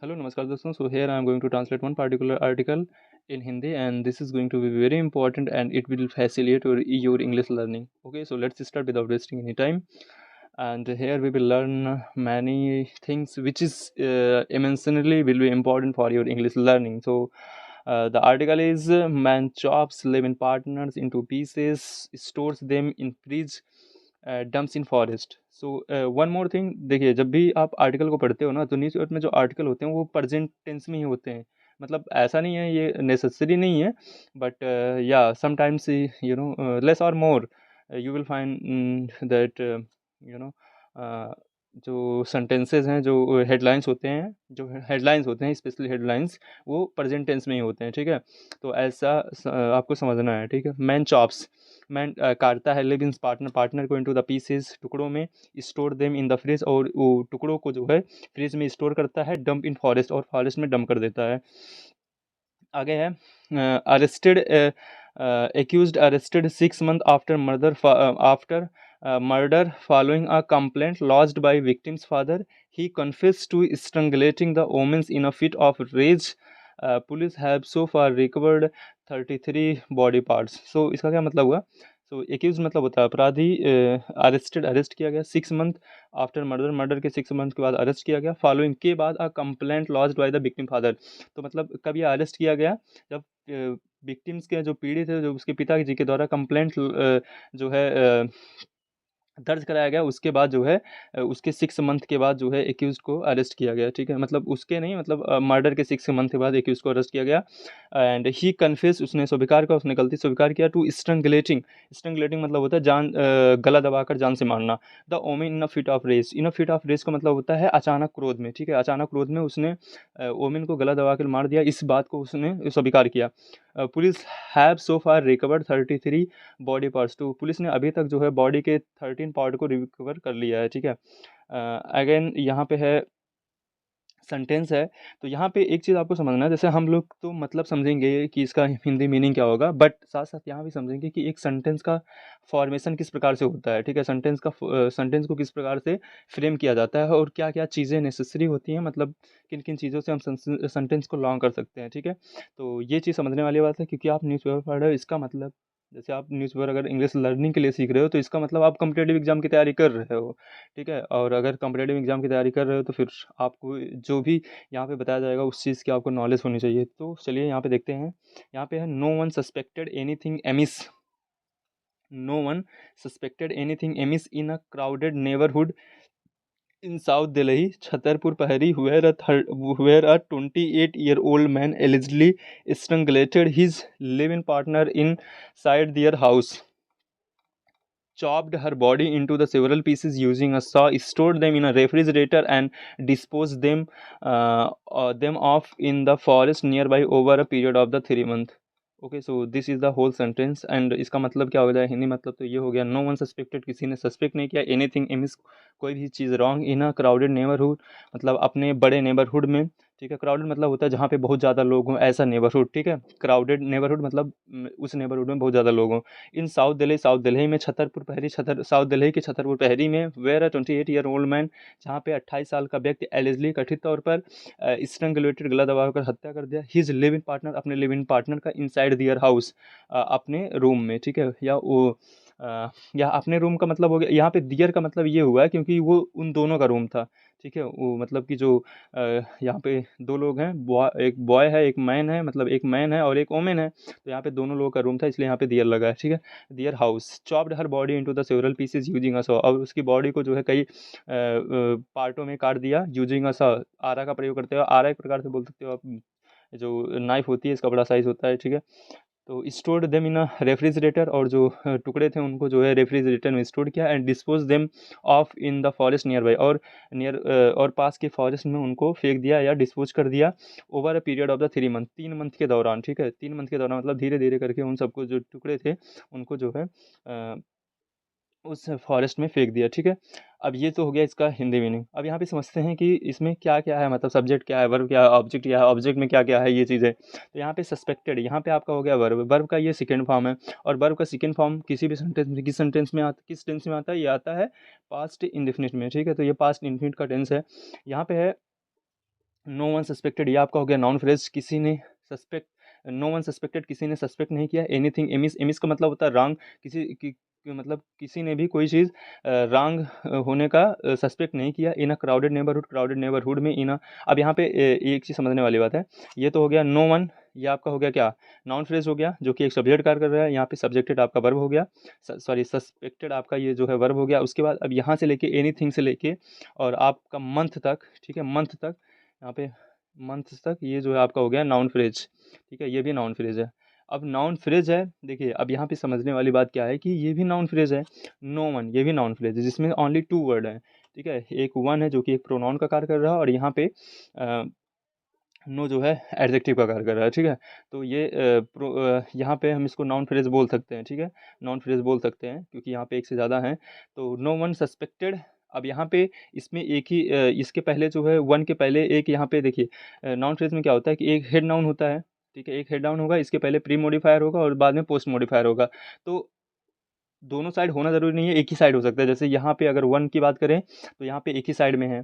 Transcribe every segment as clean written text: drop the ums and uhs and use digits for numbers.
Hello, namaskar दोस्तों. So here I am going to translate one particular article in Hindi, and this is going to be very important and it will facilitate your English learning. Okay, so let's start without wasting any time. And here we will learn many things which is immensely will be important for your English learning. So the article is man chops living partners into pieces, stores them in fridge, dumps in forest. So one more thing, देखिए जब भी आप article को पढ़ते हो ना तो newspaper में जो आर्टिकल होते हैं वो प्रेजेंट टेंस में ही होते हैं. मतलब ऐसा नहीं है, ये नेसेसरी नहीं है, बट या समटाइम्स यू नो लेस और more you will find that you know जो सेंटेंसेस हैं, जो हेडलाइंस होते हैं स्पेशली हेडलाइंस, वो प्रेजेंट टेंस में ही होते हैं. ठीक है, तो ऐसा आपको समझना है. ठीक है, मैन चॉप्स, मैन काटता है, लिव इन पार्टनर, पार्टनर को इनटू द पीसेस, टुकड़ों में, store them in the fridge, और वो टुकड़ों को जो है फ्रिज में स्टोर करता है, डंप इन फॉरेस्ट, और फॉरेस्ट में डंप कर देता है. आगे है arrested, accused arrested 6 months after murder following a complaint lodged by victim's father. He confessed to strangulating the women in a fit of rage. Police have so far recovered 33 body parts. So इसका क्या मतलब हुआ? सो accused मतलब होता है अपराधी, arrested arrest किया गया, 6 month आफ्टर मर्डर, मर्डर के 6 month के बाद अरेस्ट किया गया, फॉलोइंग के बाद अ complaint lodged by the victim father. तो मतलब कब ये अरेस्ट किया गया? जब विक्टिम्स के जो पीड़ित है, जो उसके पिताजी के द्वारा कंप्लेंट जो है दर्ज कराया गया, उसके बाद जो है उसके 6 month के बाद जो है एक्यूज को अरेस्ट किया गया. ठीक है, मतलब उसके नहीं, मतलब मर्डर के 6 month के बाद एक्यूज को अरेस्ट किया गया. एंड ही कन्फेस, उसने स्वीकार किया, उसने गलती स्वीकार किया, टू स्ट्रंगलेटिंग. स्ट्रंगलेटिंग मतलब होता है जान, गला दबाकर जान से मारना. The woman in a fit of rage, in a fit of rage का मतलब होता है अचानक क्रोध में. ठीक है, अचानक क्रोध में उसने ओमेन को गला दबाकर मार दिया, इस बात को उसने स्वीकार किया. Police have so far recovered 33 body parts. तो पुलिस ने अभी तक जो है बॉडी के 13 पार्ट को रिकवर कर लिया है. ठीक है, अगेन यहाँ पे है सेंटेंस है. तो यहाँ पे एक चीज़ आपको समझना है, जैसे हम लोग तो मतलब समझेंगे कि इसका हिंदी मीनिंग क्या होगा, बट साथ साथ यहाँ भी समझेंगे कि एक सेंटेंस का फॉर्मेशन किस प्रकार से होता है. ठीक है, सेंटेंस को किस प्रकार से फ्रेम किया जाता है, और क्या क्या चीज़ें नेसेसरी होती हैं, मतलब किन किन चीज़ों से हम सेंटेंस को लॉन्ग कर सकते हैं. ठीक है, तो ये चीज़ समझने वाली बात है, क्योंकि आप न्यूज़पेपर पढ़ रहे हो, इसका मतलब जैसे आप न्यूज़पेपर अगर इंग्लिश लर्निंग के लिए सीख रहे हो, तो इसका मतलब आप कॉम्पिटिटिव एग्जाम की तैयारी कर रहे हो. ठीक है, और अगर कॉम्पिटिटिव एग्जाम की तैयारी कर रहे हो तो फिर आपको जो भी यहाँ पे बताया जाएगा उस चीज़ की आपको नॉलेज होनी चाहिए. तो चलिए यहाँ पे देखते हैं. यहाँ पे है no one suspected anything amiss. No one suspected anything amiss in a crowded neighbourhood in South Delhi, Chhatarpur Pahari, where a 28-year-old man allegedly strangulated his live-in partner inside their house, chopped her body into the several pieces using a saw, stored them in a refrigerator, and disposed them off in the forest nearby over a period of the 3 month. Okay, so this is the whole sentence. And इसका मतलब क्या हो जाए हिंदी मतलब, तो ये हो गया, नो वन सस्पेक्टेड, किसी ने सस्पेक्ट नहीं किया, एनीथिंग एमिस, कोई भी चीज़ wrong, in a crowded neighbourhood, मतलब अपने बड़े नेबरहुड में. ठीक है, क्राउडेड मतलब होता है जहाँ पे बहुत ज़्यादा लोग हों, ऐसा नेबरहुड. ठीक है, क्राउडेड नेबरहुड मतलब उस नेबरहुड में बहुत ज़्यादा लोग हों. इन साउथ दिल्ली, साउथ दिल्ली में, छतरपुर पहरी, साउथ दिल्ली के छतरपुर पहरी में, वेयर अ 28-year-old मैन, जहाँ पे 28 साल का व्यक्ति एलिजली कथित तौर पर स्ट्रैंगुलेटेड, गला दबाकर हत्या कर दिया, हिज लिव इन पार्टनर, अपने लिव इन पार्टनर का, इनसाइड दियर हाउस, अपने रूम में. ठीक है, या अपने रूम का मतलब हो गया, यहाँ पे दियर का मतलब ये हुआ है क्योंकि वो उन दोनों का रूम था. ठीक है, वो मतलब कि जो यहाँ पे दो लोग हैं, एक बॉय है, एक मैन है, मतलब एक मैन है और एक वोमेन है, तो यहाँ पे दोनों लोगों का रूम था, इसलिए यहाँ पे दियर लगा है. ठीक है, their house, chopped her body into the several pieces using a saw, और उसकी बॉडी को जो है कई पार्टों में काट दिया, यूजिंग अ सॉ, आरा का प्रयोग करते हो, आरा एक प्रकार से बोल सकते हो आप, जो नाइफ होती है इसका बड़ा साइज होता है. ठीक है, तो stored them in a refrigerator, और जो टुकड़े थे उनको जो है रेफ्रिजरेटर में स्टोर किया, and dispose them of in the forest near by, और और पास के फॉरेस्ट में उनको फेंक दिया या डिस्पोज कर दिया, over a period of the 3 month, 3 month के दौरान. ठीक है, 3 month के दौरान मतलब धीरे धीरे करके उन सबको जो टुकड़े थे उनको जो है उस फॉरेस्ट में फेंक दिया. ठीक है, अब ये तो हो गया इसका हिंदी मीनिंग. अब यहाँ पे समझते हैं कि इसमें क्या क्या है, मतलब सब्जेक्ट क्या है, वर्ब क्या है, ऑब्जेक्ट क्या है, ऑब्जेक्ट में क्या क्या है, ये चीज़ें. तो यहाँ पे सस्पेक्टेड, यहाँ पे आपका हो गया वर्ब, वर्ब का ये सेकेंड फॉर्म है, और वर्ब का सेकेंड फॉर्म किसी भी सेंटेंस में, किस सेंटेंस में आता, किस टेंस में आता है, ये आता है पास्ट इंडेफिनिट में. ठीक है, तो ये पास्ट इंडेफिनिट का टेंस है. यहाँ पे है नो वन सस्पेक्टेड, ये आपका हो गया नाउन फ्रेज, किसी ने सस्पेक्ट, नो वन सस्पेक्टेड, किसी ने सस्पेक्ट नहीं किया। एनीथिंग, एमिस, एमिस का मतलब होता है रॉन्ग, मतलब किसी ने भी कोई चीज़ रॉन्ग होने का सस्पेक्ट नहीं किया। In a crowded neighbourhood, crowded neighbourhood में इन अ, अब यहाँ पे एक चीज़ समझने वाली बात है, ये तो हो गया नो वन, ये आपका हो गया क्या, नाउन फ्रेज हो गया जो कि एक सब्जेक्ट कार्य कर रहा है। यहाँ पे सब्जेक्टेड आपका वर्ब हो गया, सॉरी सस्पेक्टेड आपका ये जो है वर्ब हो गया। उसके बाद अब यहाँ से लेके एनीथिंग से लेके और आपका मंथ तक, ठीक है, मंथ तक, यहाँ पे मंथ तक, ये जो है आपका हो गया नाउन फ्रेज, ठीक है, ये भी नाउन फ्रेज है। अब नाउन फ्रेज है, देखिए अब यहाँ पे समझने वाली बात क्या है कि ये भी नाउन फ्रेज है, नो वन ये भी नाउन फ्रेज है जिसमें ओनली टू वर्ड हैं, ठीक है, एक वन है जो कि एक प्रोनाउन का कार्य कर रहा है और यहाँ पे नो जो है एडजेक्टिव का कार्य कर रहा है, ठीक है। तो ये यहाँ पे हम इसको नाउन फ्रेज बोल सकते हैं, ठीक है, नाउन फ्रेज बोल सकते हैं क्योंकि यहाँ पे एक से ज़्यादा हैं। तो नो वन सस्पेक्टेड, अब यहाँ पे इसमें एक ही इसके पहले जो है वन के पहले एक, यहाँ पे देखिए नाउन फ्रेज में क्या होता है कि एक हेड नाउन होता है, ठीक है, एक हेड नाउन होगा, इसके पहले प्री मॉडिफायर होगा और बाद में पोस्ट मॉडिफायर होगा। तो दोनों साइड होना ज़रूरी नहीं है, एक ही साइड हो सकता है। जैसे यहाँ पे अगर वन की बात करें तो यहाँ पे एक ही साइड में है,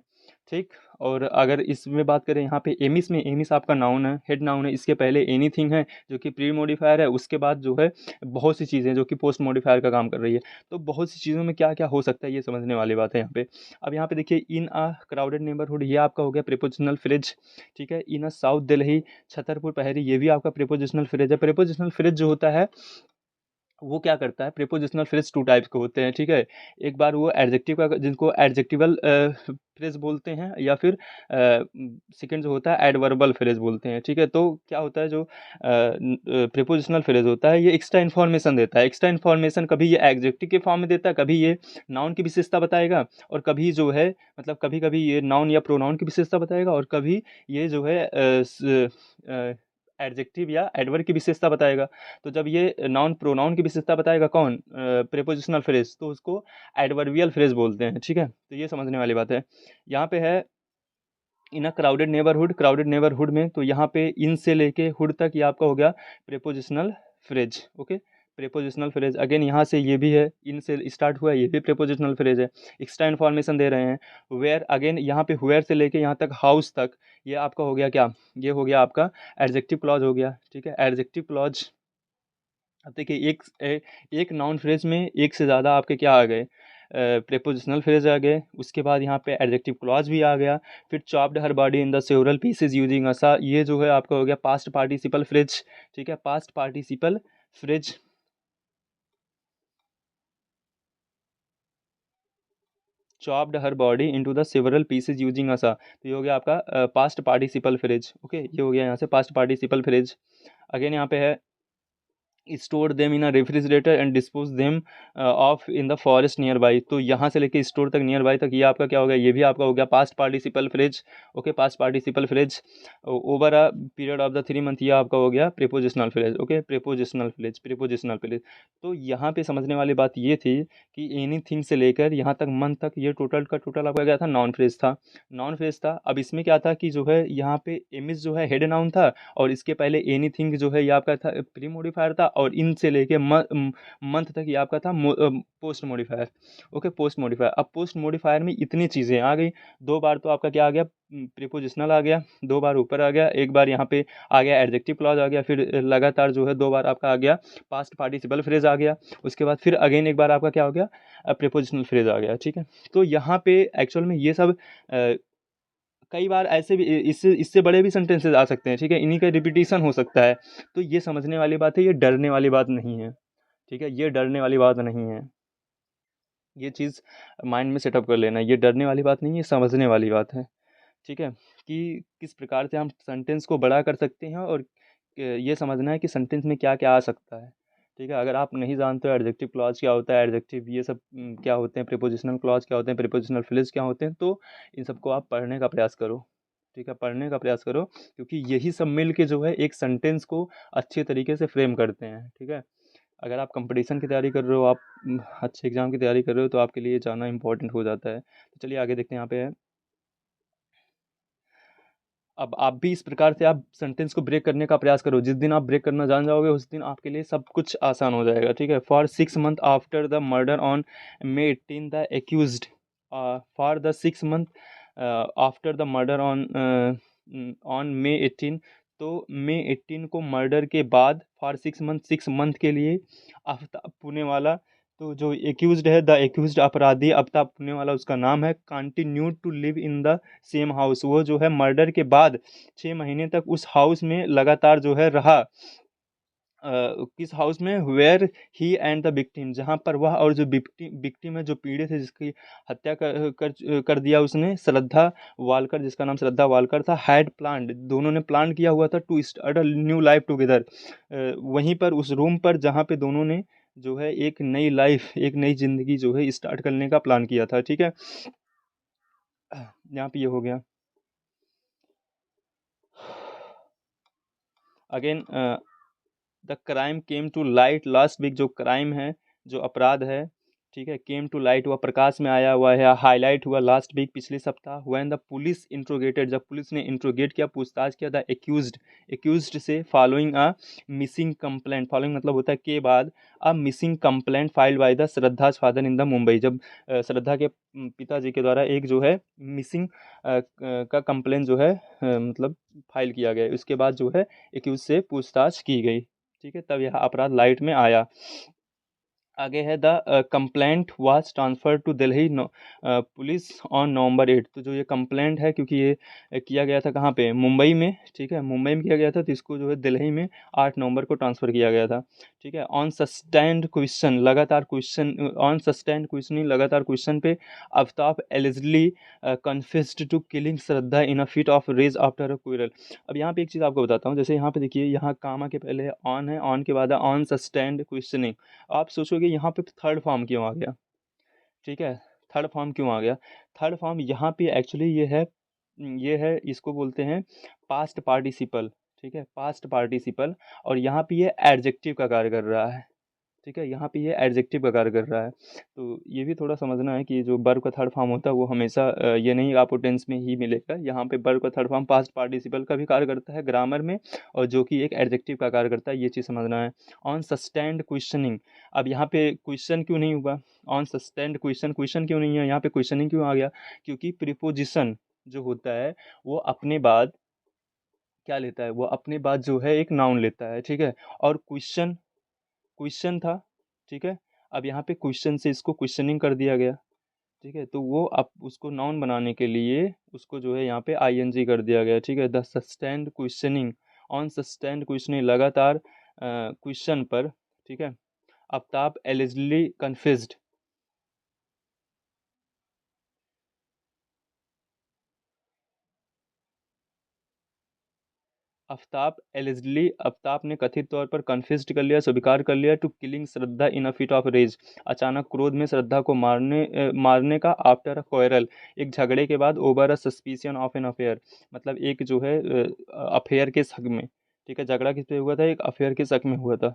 ठीक। और अगर इसमें बात करें यहाँ पे एमिस में, एमिस आपका नाउन है, हेड नाउन है, इसके पहले एनीथिंग है जो कि प्री मॉडिफायर है, उसके बाद जो है बहुत सी चीज़ें जो कि पोस्ट मॉडिफायर का काम कर रही है। तो बहुत सी चीज़ों में क्या क्या हो सकता है ये समझने वाली बात है यहाँ पे। अब यहाँ पे देखिए इन अ क्राउडेड नेबरहुड, ये आपका हो गया प्रीपोजिशनल फ्रेज, ठीक है। In a south Delhi, Chhatarpur पहरी, ये भी आपका प्रीपोजिशनल फ्रेज है। प्रीपोजिशनल फ्रेज जो होता है वो क्या करता है, प्रीपोजिशनल फ्रेज टू टाइप्स के होते हैं, ठीक है। एक बार वो एडजेक्टिव का, जिनको एडजेक्टिवल फ्रेज बोलते हैं, या फिर सेकंड जो होता है एडवर्बल फ्रेज बोलते हैं, ठीक है। तो क्या होता है, जो प्रीपोजिशनल फ्रेज होता है ये एक्स्ट्रा इन्फॉर्मेशन देता है। एक्स्ट्रा इन्फॉर्मेशन कभी ये एडजेक्टिव के फॉर्म में देता है, कभी ये नाउन की विशेषता बताएगा, और कभी जो है मतलब कभी कभी ये नाउन या प्रोनाउन की विशेषता बताएगा, और कभी ये जो है एडजेक्टिव या एडवर्ब की विशेषता बताएगा। तो जब ये नाउन प्रोनाउन की विशेषता बताएगा कौन, प्रीपोजिशनल फ्रेज, तो उसको एडवर्बियल फ्रेज बोलते हैं, ठीक है। तो ये समझने वाली बात है। यहाँ पे है in a crowded neighbourhood, crowded neighbourhood में तो यहाँ पे इन से लेके हुड तक ये आपका हो गया prepositional phrase, okay. Prepositional phrase again यहाँ से ये भी है, इन से स्टार्ट हुआ है, ये भी प्रीपोजिशनल फ्रेज है, एक्स्ट्रा इन्फॉर्मेशन दे रहे हैं। वेयर अगेन यहाँ पे वेयर से लेके यहाँ तक हाउस तक, ये आपका हो गया क्या, ये हो गया आपका एडजेक्टिव क्लॉज हो गया, ठीक है, एडजेक्टिव क्लॉज। अब देखिए एक नाउन फ्रेज में एक से ज़्यादा आपके क्या आ गए, प्रीपोजिशनल फ्रेज आ गए, उसके बाद यहाँ पे एडजेक्टिव क्लॉज भी आ गया। फिर chopped her body in the several pieces using असा, ये जो है आपका हो गया पास्ट पार्टिसिपल फ्रेज, ठीक है, past participle phrase. Chopped her body into the several pieces using असा, तो ये हो गया आपका पास्ट पार्टिसिपल फ्रेज, ओके, ये हो गया यहाँ से पास्ट पार्टिसिपल फ्रेज। अगेन यहाँ पे है store them in a refrigerator and dispose them of in the forest near by, तो यहाँ से लेके स्टोर तक, नियर बाई तक, ये आपका क्या हो गया, ये भी आपका हो गया past participle phrase, okay, past participle phrase. Over a period of the 3 month, ये आपका हो गया prepositional phrase, okay, prepositional phrase, prepositional phrase. तो यहाँ पे समझने वाली बात ये थी कि एनीथिंग से लेकर यहाँ तक मंथ तक, ये टोटल का टोटल आपका क्या था, नॉन फ्रेज था, नॉन फ्रेज था। अब इसमें क्या था कि जो है यहाँ पे एमिस जो है हेड नाउन था, और इसके पहले एनीथिंग जो है ये आपका था प्री मॉडिफायर था, और इन से लेके मंथ तक ये आपका था post modifier, okay, post modifier. अब पोस्ट मॉडिफायर में इतनी चीज़ें आ गई, दो बार तो आपका क्या आ गया, प्रीपोजिशनल आ गया, दो बार ऊपर आ गया, एक बार यहाँ पे आ गया एडजेक्टिव क्लॉज आ गया, फिर लगातार जो है दो बार आपका आ गया पास्ट पार्टिसिपल फ्रेज आ गया, उसके बाद फिर अगेन एक बार आपका क्या हो गया, प्रीपोजिशनल फ्रेज आ गया, ठीक है। तो यहाँ पे एक्चुअल में ये सब कई बार ऐसे भी इससे इससे बड़े भी सेंटेंसेस आ सकते हैं, ठीक है, इन्हीं का रिपीटिशन हो सकता है। तो ये समझने वाली बात है, ये डरने वाली बात नहीं है, ठीक है, ये डरने वाली बात नहीं है। ये चीज़ माइंड में सेटअप कर लेना, ये डरने वाली बात नहीं है, समझने वाली बात है, ठीक है, कि किस प्रकार से हम सेंटेंस को बड़ा कर सकते हैं, और ये समझना है कि सेंटेंस में क्या क्या आ सकता है, ठीक है। अगर आप नहीं जानते हो एडजेक्टिव क्लॉज क्या होता है, एडजेक्टिव ये सब क्या होते हैं, प्रीपोजिशनल क्लॉज क्या होते हैं, प्रीपोजिशनल फ्रेज क्या होते हैं, तो इन सबको आप पढ़ने का प्रयास करो, ठीक है, पढ़ने का प्रयास करो, क्योंकि यही सब मिल के जो है एक सेंटेंस को अच्छे तरीके से फ्रेम करते हैं, ठीक है। अगर आप कंपटीशन की तैयारी कर रहे हो, आप अच्छे एग्जाम की तैयारी कर रहे हो, तो आपके लिए ये जानना इंपॉर्टेंट हो जाता है। तो चलिए आगे देखते हैं, यहाँ पे है, अब आप भी इस प्रकार से आप सेंटेंस को ब्रेक करने का प्रयास करो। जिस दिन आप ब्रेक करना जान जाओगे उस दिन आपके लिए सब कुछ आसान हो जाएगा, ठीक है। For 6 month after the murder on May 18 the accused, for the 6 month after the murder on on May 18। तो May 18 को मर्डर के बाद फॉर 6 मंथ के लिए आफ्ताब पूनेवाला, तो जो एक्यूज्ड है, द एक्यूज्ड अपराधी आफ्ताब पूनेवाला उसका नाम है, continue to live in the same house. वो जो है मर्डर के बाद 6 महीने तक उस हाउस में लगातार जो है रहा। किस हाउस में, where he and the victim, जहाँ पर वह और जो विक्टिम है, जो पीड़ित है, जिसकी हत्या कर दिया उसने, श्रद्धा वालकर, जिसका नाम श्रद्धा वालकर था, हैड प्लान्ड, दोनों ने प्लान किया हुआ था to start a new life together. वहीं पर उस रूम पर जहाँ पे दोनों ने जो है एक नई लाइफ, एक नई जिंदगी जो है स्टार्ट करने का प्लान किया था, ठीक है। यहाँ पे ये हो गया। Again the crime came to light last week, जो क्राइम है, जो अपराध है, ठीक है, केम टू लाइट हुआ, प्रकाश में आया हुआ है, हाईलाइट हुआ लास्ट वीक, पिछले सप्ताह, व्हेन द पुलिस इंट्रोगेटेड, जब पुलिस ने इंट्रोगेट किया, पूछताछ किया, द एक्यूज्ड से, following a missing complaint, following मतलब होता है के बाद, a missing complaint filed by the श्रद्धाज father in the Mumbai, जब श्रद्धा के पिताजी के द्वारा एक जो है मिसिंग का कंप्लेन जो है मतलब फाइल किया गया, उसके बाद जो है एक्यूज से पूछताछ की गई, ठीक है, तब यह अपराध लाइट में आया। आगे है the complaint was transfer to Delhi police on November 8। तो जो ये कंप्लेंट है, क्योंकि ये किया गया था कहाँ पे, मुंबई में, ठीक है, मुंबई में किया गया था, तो इसको जो है दिल्ली में 8 नवंबर को ट्रांसफ़र किया गया था, ठीक है। ऑन सस्टेंड क्वेश्चन, लगातार क्वेश्चन, ऑन सस्टेंड क्वेश्चनिंग, लगातार क्वेश्चन पे, Aftab allegedly confessed to killing Shraddha in a fit of rage after a quarrel. अब यहाँ पे एक चीज़ आपको बताता हूँ, जैसे यहाँ पे देखिए, यहाँ कामा के पहले ऑन है, ऑन के बाद है ऑन सस्टेंड क्वेश्चनिंग। आप सोचोगे यहाँ पे थर्ड फॉर्म क्यों आ गया, ठीक है, थर्ड फॉर्म क्यों आ गया। थर्ड फॉर्म यहाँ पे एक्चुअली ये है इसको बोलते हैं पास्ट पार्टिसिपल, ठीक है, पास्ट पार्टिसिपल, और यहाँ पे ये एडजेक्टिव का कार्य कर रहा है, ठीक है, यहाँ पे ये एडजेक्टिव का कार्य कर रहा है। तो ये भी थोड़ा समझना है कि जो वर्ब का थर्ड फॉर्म होता है वो हमेशा ये नहीं आपको टेंस में ही मिलेगा, यहाँ पे वर्ब का थर्ड फॉर्म पास्ट पार्टिसिपल का भी कार्य करता है ग्रामर में, और जो कि एक एडजेक्टिव का कार्य करता है, ये चीज़ समझना है। ऑन सस्टेंड क्वेश्चनिंग, अब यहाँ पे क्वेश्चन क्यों नहीं हुआ, ऑन सस्टेंड क्वेश्चन, क्वेश्चन क्यों नहीं है, यहाँ पे क्वेश्चनिंग क्यों आ गया, क्योंकि प्रीपोजिशन जो होता है वो अपने बाद क्या लेता है, वो अपने बाद जो है एक नाउन लेता है, ठीक है, और क्वेश्चन, क्वेश्चन था, ठीक है, अब यहाँ पे क्वेश्चन से इसको क्वेश्चनिंग कर दिया गया, ठीक है, तो वो अब उसको नाउन बनाने के लिए उसको जो है यहाँ पे आईएनजी कर दिया गया, ठीक है। The sustained questioning, on sustained questioning, लगातार क्वेश्चन पर, ठीक है, आफ्ताब एलिजिडली कन्फ्यूज्ड, आफ्ताब ने कथित तौर पर कन्फेस्ड कर लिया, स्वीकार कर लिया, to killing Shraddha in a fit of rage, अचानक क्रोध में श्रद्धा को मारने का, आफ्टर अ क्वारल, एक झगड़े के बाद, over a suspicion of an affair, मतलब एक जो है अफेयर के शक में, ठीक है, झगड़ा किस पे हुआ था, एक अफेयर के शक में हुआ था।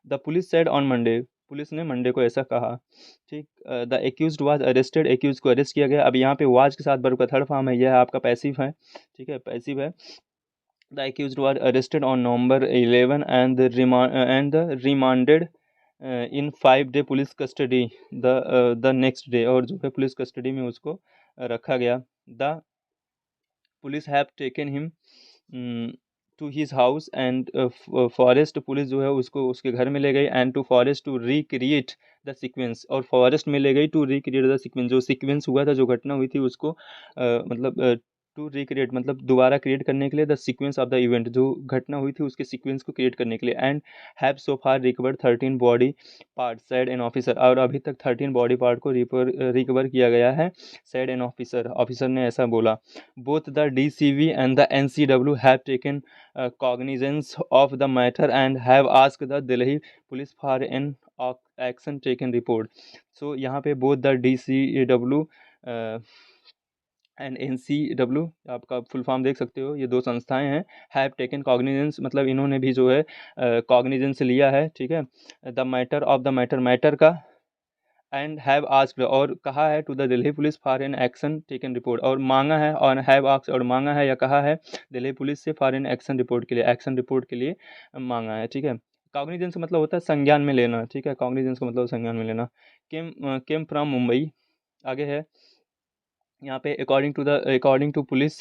The police said on Monday, police ने मंडे को ऐसा कहा, ठीक। The accused was arrested, accused को अरेस्ट किया गया। अब यहाँ पे वाज के साथ वर्ब का थर्ड फॉर्म है, यह आपका पैसिव है, ठीक है, पैसिव है। The accused was arrested on November 11 and remanded in 5 day police custody the next day, और जो है पुलिस कस्टडी में उसको रखा गया। The police have taken him to his house and forest, police जो है उसको उसके घर में ले गई, and to forest to recreate the sequence, और फॉरेस्ट में ले गई टू रिक्रिएट द सीक्वेंस, जो सीक्वेंस हुआ था, जो घटना हुई थी उसको मतलब टू रिक्रिएट मतलब दोबारा क्रिएट करने के लिए, the sequence of the event, जो घटना हुई थी उसके सीक्वेंस को क्रिएट करने के लिए, and have so far recovered 13 body part, sad an officer, और अभी तक 13 बॉडी पार्ट को रिकवर किया गया है, सैड एन ऑफिसर, ऑफिसर ने ऐसा बोला। Both the DCV and the NCW have taken cognizance of the matter and have asked the Delhi police for an action taken report. So यहाँ पे both the DCW and NCW, आपका full form देख सकते हो, ये दो संस्थाएं हैं। हैव टेकन कॉग्निजेंस मतलब इन्होंने भी जो है कॉग्निजेंस लिया है, ठीक है, the matter of the matter, matter का, एंड हैव आस्क्ड और कहा है, to the Delhi police for an action taken report, और मांगा है, और हैव आस्क्ड और मांगा है या कहा है दिल्ली पुलिस से फॉर एन एक्शन रिपोर्ट के लिए, एक्शन रिपोर्ट के लिए मांगा है, ठीक है। कॉग्निजेंस का मतलब होता है संज्ञान में लेना, ठीक है, कॉग्निजेंस का मतलब संज्ञान में लेना। केम फ्रॉम मुंबई, आगे है यहाँ पे according to police,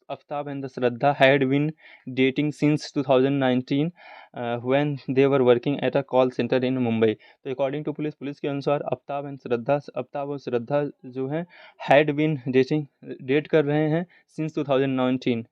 Aftab and the Shraddha had been dating since 2019 when they were working at a call centre in Mumbai. तो अकॉर्डिंग टू पुलिस के अनुसार आफ्ताब और श्रद्धा जो हैं हैड बीन डेट कर रहे हैं सिंस 2019,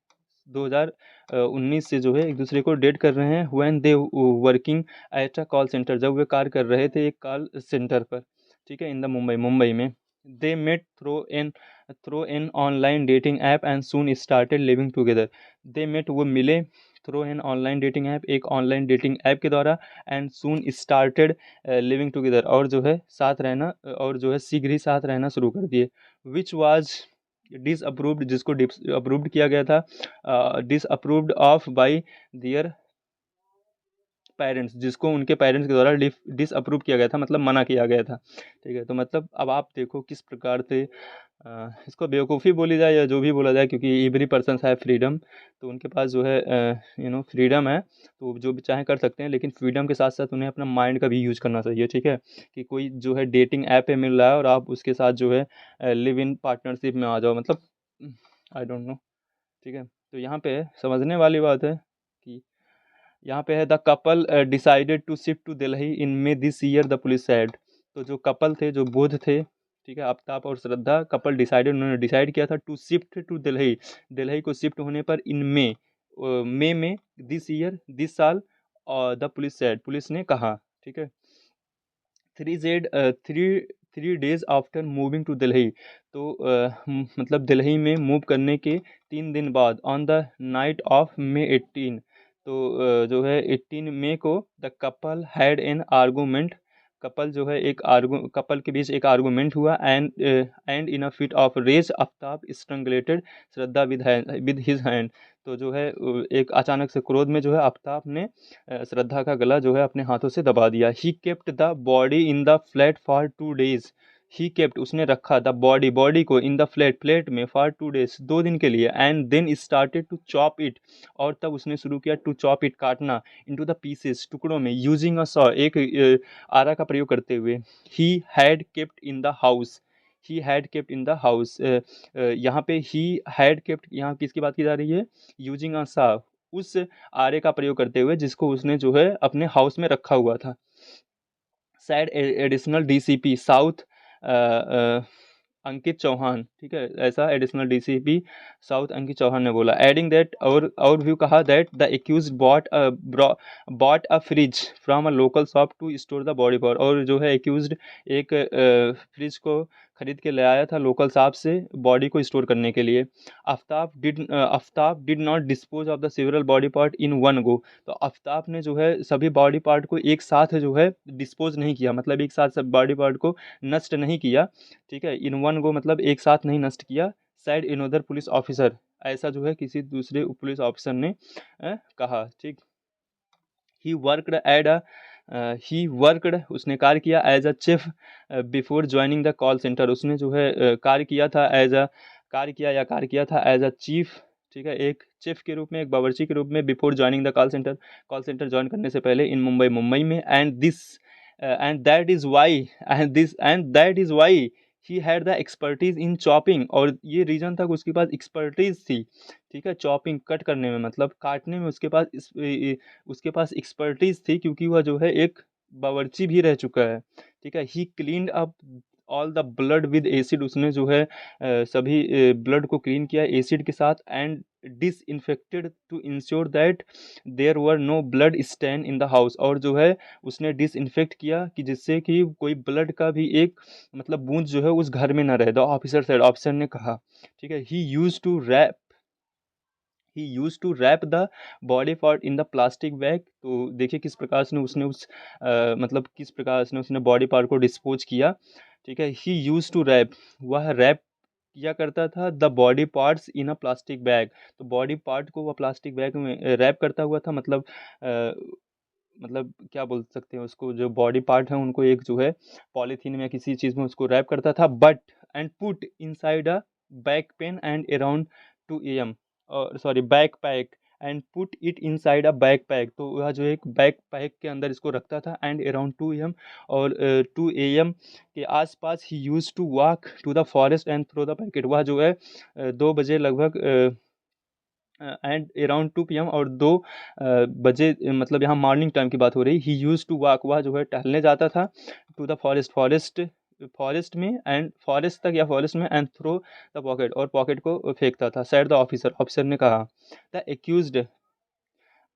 2019 से जो है एक दूसरे को डेट कर रहे हैं। When they working at a call centre, जब वे कार्य कर रहे थे एक कॉल सेंटर पर, ठीक है, इन द मुंबई में। They met through an online dating app and soon started living together. They met, वो मिले, through an online dating app, एक ऑनलाइन डेटिंग ऐप के द्वारा, and soon started living together, और जो है साथ रहना, और जो है शीघ्र ही साथ रहना शुरू कर दिए। विच वाज डिसअप्रूव्ड, जिसको डिसअप्रूव्ड किया गया था, disapproved of by their parents, जिसको उनके पेरेंट्स के द्वारा डिसअप्रूव किया गया था, मतलब मना किया गया था। ठीक है, तो मतलब अब आप देखो किस प्रकार से इसको बेवकूफ़ी बोली जाए या जो भी बोला जाए, क्योंकि एवरी पर्सन है फ्रीडम, तो उनके पास जो है फ्रीडम है, तो जो भी चाहे कर सकते हैं, लेकिन फ्रीडम के साथ साथ उन्हें अपना माइंड का भी यूज करना चाहिए। ठीक है, कि कोई जो है डेटिंग ऐप पे मिल रहा है और आप उसके साथ जो है लिव इन पार्टनरशिप में आ जाओ, मतलब आई डोंट नो। ठीक है, तो यहाँ पे समझने वाली बात है कि यहाँ पे है the couple decided to shift to Delhi in May this year, the police said. तो जो कपल थे, जो बोध थे, ठीक है, आफ्ताब और श्रद्धा कपल डिसाइडेड, उन्होंने डिसाइड किया था to shift to Delhi, Delhi को शिफ्ट होने पर इन मई में दिस ईयर, दिस साल, और द पुलिस सेड, पुलिस ने कहा। ठीक है, थ्री जेड three 3 days after moving to Delhi, तो मतलब दिल्ली में मूव करने के 3 दिन बाद, on the night of May 18, तो जो है 18 मई को, the couple had an argument, couple के बीच एक आर्गूमेंट हुआ, and in a fit of rage Aftab strangulated Shraddha with his hand. तो जो है एक अचानक से क्रोध में जो है आफ्ताब ने श्रद्धा का गला जो है अपने हाथों से दबा दिया। He kept the body in the flat for 2 days, he kept, उसने रखा, द बॉडी को, इन द प्लेट में, फॉर 2 days, 2 दिन के लिए, and then started to chop it, और तब उसने शुरू किया टू चॉप इट, काटना, इनटू द पीसेस, टुकड़ों में, यूजिंग अ सॉ, एक आरा का प्रयोग करते हुए। He had kept in the house, he had kept in the house, यहाँ पे ही हैड केप्ट, यहाँ किसकी बात की जा रही है, यूजिंग अ सा, उस आरे का प्रयोग करते हुए जिसको उसने जो है अपने हाउस में रखा हुआ था। Said additional DCP south Ankit Chauhan, ठीक है, ऐसा additional DCP south Ankit Chauhan ने बोला। एडिंग दैट, और भी कहा, that the accused bought a fridge from a local shop to store the body part, और जो है एक्यूज एक फ्रिज को खरीद के ले आया था लोकल शॉप से बॉडी को स्टोर करने के लिए। Aftab did not dispose of the several body part in one go, तो आफ्ताब ने जो है सभी बॉडी पार्ट को एक साथ जो है डिस्पोज नहीं किया, मतलब एक साथ सब बॉडी पार्ट को नष्ट नहीं किया। ठीक है, इन वन गो मतलब एक साथ नहीं नष्ट किया। साइड इनोदर पुलिस ऑफिसर, ऐसा जो है किसी दूसरे पुलिस ऑफिसर ने कहा। ठीक, ही वर्कड एड अ ही वर्कड, उसने कार्य किया, as a chief before joining the call centre, उसने जो है कार्य किया था एज अ चीफ, ठीक है, एक चीफ के रूप में, एक बावर्ची के रूप में, before joining the call centre join करने से पहले, इन मुंबई में, and that is why he had the expertise in chopping, और ये रीजन था कि उसके पास एक्सपर्टीज थी। ठीक है, चॉपिंग, कट करने में, मतलब काटने में उसके पास एक्सपर्टीज थी, क्योंकि वह जो है एक बावर्ची भी रह चुका है। ठीक है, he cleaned up all the blood with acid, उसने जो है सभी ब्लड को क्लीन किया एसिड के साथ, and disinfected to ensure that there were no blood stain in the house, और जो है उसने डिसइंफेक्ट किया कि जिससे कि कोई ब्लड का भी एक मतलब बूंद जो है उस घर में ना रहे। द ऑफिसर ने कहा। ठीक है, he used to wrap the body part in the plastic bag, तो देखिए किस प्रकार से उसने मतलब किस प्रकार से उसने बॉडी पार्ट को डिस्पोज किया। ठीक है, ही यूज टू रैप, वह रैप किया करता था the body parts in a plastic bag, तो बॉडी पार्ट को वह प्लास्टिक बैग में रैप करता हुआ था, मतलब क्या बोल सकते हैं उसको, जो बॉडी पार्ट है उनको एक जो है पॉलीथीन में किसी चीज़ में उसको रैप करता था, but and put inside a back pain and around 2 AM, और sorry back pack and put it inside a back pack, तो वह जो एक बैक पैक के अंदर इसको रखता था। एंड अराउंड 2 AM और 2 AM के आसपास he used to walk to the forest and throw the packet, वह जो है 2 बजे लगभग एंड अराउंड 2 PM और 2 बजे, मतलब यहाँ मॉर्निंग टाइम की बात हो रही, ही यूज टू वॉक, वह जो है टहलने जाता था टू द फॉरेस्ट में, एंड फॉरेस्ट तक या फॉरेस्ट में, एंड थ्रो द पॉकेट, और पॉकेट को फेंकता था। सेड द ऑफिसर, ऑफिसर ने कहा, the accused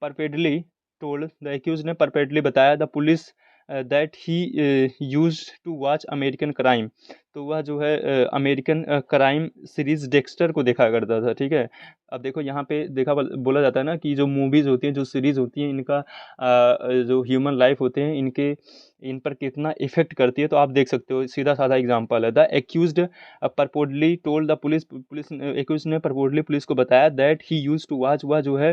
purportedly told, the accused ने परपेडली बताया the police that he used to watch American crime, तो वह जो है अमेरिकन क्राइम सीरीज डेक्स्टर को देखा करता था, ठीक है। अब देखो यहाँ पे देखा बोला जाता है ना कि जो मूवीज़ होती हैं, जो सीरीज होती हैं, इनका जो ह्यूमन लाइफ होते हैं, इनके इन पर कितना इफेक्ट करती है, तो आप देख सकते हो, सीधा साधा एग्जांपल है, the accused purportedly told the police accused ने परपोर्टली पुलिस को बताया that he used to watch, वह जो है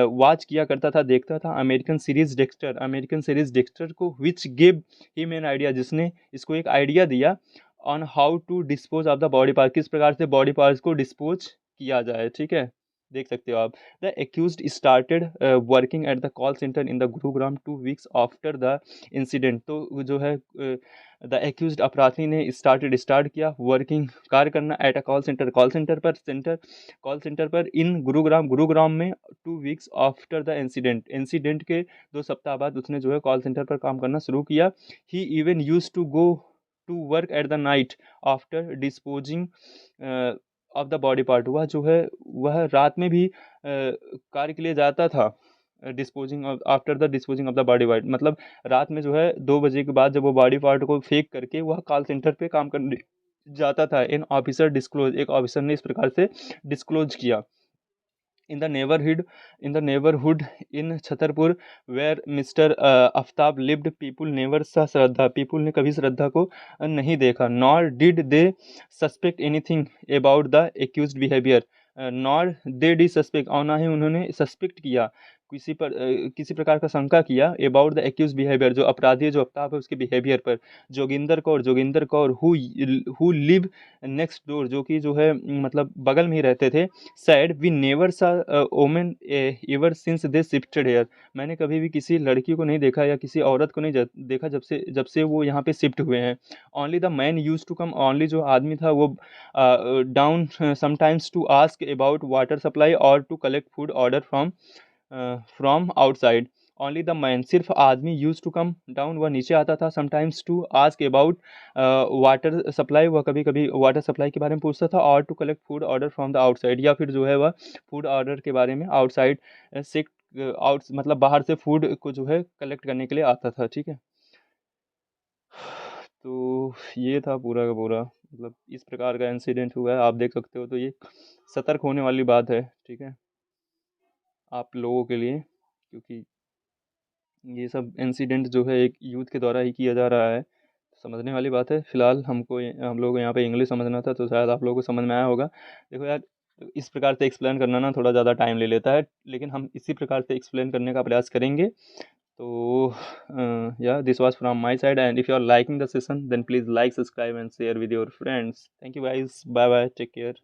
वॉच किया करता था, देखता था अमेरिकन सीरीज डेक्स्टर को, which give him an idea, जिसने इसको एक आइडिया दिया, on how to dispose of the body part, किस प्रकार से बॉडी पार्ट्स को डिस्पोज किया जाए, ठीक है। देख सकते हो आप, the accused started working at the call centre in the Gurugram 2 weeks after the incident, तो जो है द एक्यूज्ड अपराधी ने स्टार्ट किया वर्किंग, कार्य करना, एट अ कॉल सेंटर पर इन गुरुग्राम में 2 weeks आफ्टर द इंसिडेंट के 2 सप्ताह बाद उसने जो है कॉल सेंटर पर काम करना शुरू किया। He even used to go to work at the night after disposing of the body part, वह जो है वह रात में भी कार्य के लिए जाता था, disposing of after the disposing of the body part, मतलब रात में जो है 2 बजे के बाद जब वो बॉडी पार्ट को फेंक करके वह कॉल सेंटर पे काम करने जाता था। इन ऑफिसर डिस्क्लोज, एक ऑफिसर ने इस प्रकार से डिस्क्लोज किया। In the neighbourhood in Chhatarpur where mister Aftab lived, people never saw Shraddha, people ने कभी श्रद्धा को नहीं देखा। Nor did they suspect anything about the accused behaviour, nor they डी सस्पेक्ट, और ना ही उन्होंने सस्पेक्ट किया, किसी प्रकार का शंका किया, अबाउट द एक्यूज बिहेवियर, जो अपराधी है, जो आफ्ताब है, उसके बिहेवियर पर। Joginder Kaur who live next door, जो कि जो है मतलब बगल में ही रहते थे, said we never saw woman ever since they shifted here, मैंने कभी भी किसी लड़की को नहीं देखा या किसी औरत को नहीं देखा जब से वो यहाँ पे शिफ्ट हुए हैं। Only the man used to come, only जो आदमी था वो down sometimes to ask about water supply और to collect food order from outside. Only the man, सिर्फ आदमी, यूज टू कम डाउन, वह नीचे आता था, sometimes to ask about water supply, वह कभी कभी वाटर सप्लाई के बारे में पूछता था, और to collect food order from the outside, या फिर जो है वह फूड ऑर्डर के बारे में आउटसाइड से मतलब बाहर से फूड को जो है कलेक्ट करने के लिए आता था, ठीक है। तो ये था पूरा का पूरा, मतलब इस प्रकार का इंसिडेंट हुआ है, आप देख सकते हो, तो ये सतर्क होने वाली बात है, ठीक है, आप लोगों के लिए, क्योंकि ये सब इंसिडेंट जो है एक यूथ के द्वारा ही किया जा रहा है, समझने वाली बात है। फिलहाल हम लोग यहाँ पे इंग्लिश समझना था, तो शायद आप लोगों को समझ में आया होगा। देखो यार, इस प्रकार से एक्सप्लेन करना ना थोड़ा ज़्यादा टाइम ले लेता है, लेकिन हम इसी प्रकार से एक्सप्लेन करने का प्रयास करेंगे। तो या this was from my side, and if you are liking the session then please like, subscribe and share with your friends. Thank you guys, bye bye, take care.